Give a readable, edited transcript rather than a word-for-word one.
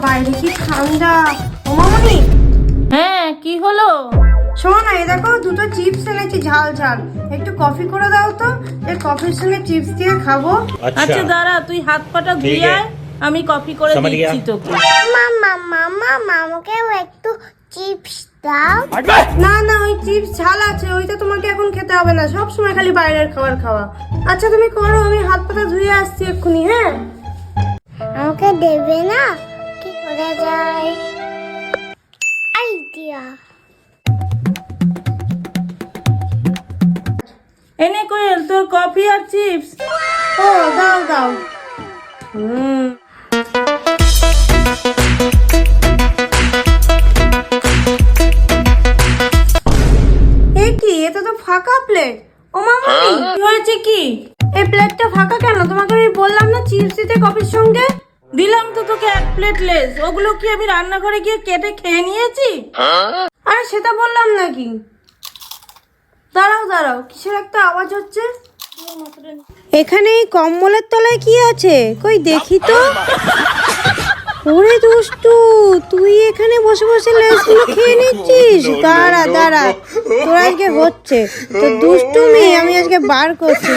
বাইরে কি ঠান্ডা। ও মামনি, হ্যাঁ কি হলো? শোনো না, এই দেখো দুটো চিপস এনেছি ঝাল ঝাল, একটু কফি করে দাও তো, এই কফির সঙ্গে চিপস দিয়ে খাবো। আচ্ছা দাঁড়া, তুই হাত পাটা ধুয়ে আয়, আমি কফি করে দিচ্ছি তোকে। মামা মামা মামাকেও একটু চিপস দাও। না না, ওই চিপস ঝাল আছে, ওইটা তোমাকে এখন খেতে হবে না, সব সময় খালি বাইরের খাবার খাওয়া। আচ্ছা তুমি করো, আমি হাত পাটা ধুয়ে আসছি এক্ষুনি। হ্যাঁ আমাকে দেবে না? কি করে যায়? আইডিয়া। এনে কোয়েল তোর কফি আর চিপস। ও দাও দাও। কি এটা তো ফাঁকা প্লেট। ও মামনি, কি হয়েছে কি? এই প্লেটটা ফাঁকা কেন? তোমাকে আমি বললাম না চিপস দিতে কফির সঙ্গে। দিলাম তো তোকে এক প্লেট লেস, ওগুলো কি আমি রান্নাঘরে গিয়ে কেটে খেয়ে নিয়েছি? আরে সেটা বললাম নাকি। দাঁড়াও দাঁড়াও, কিসের একটা আওয়াজ হচ্ছে। এখানে এই কম্বলের তলায় কি আছে? কই দেখি তো। ওরে দুষ্টু, তুই এখানে বসে বসে লেসগুলো খেয়ে নিচ্ছিস? দাঁড়া দাঁড়া, তোর আজকে হচ্ছে তো দুষ্টুমি, আমি আজকে বার করছি।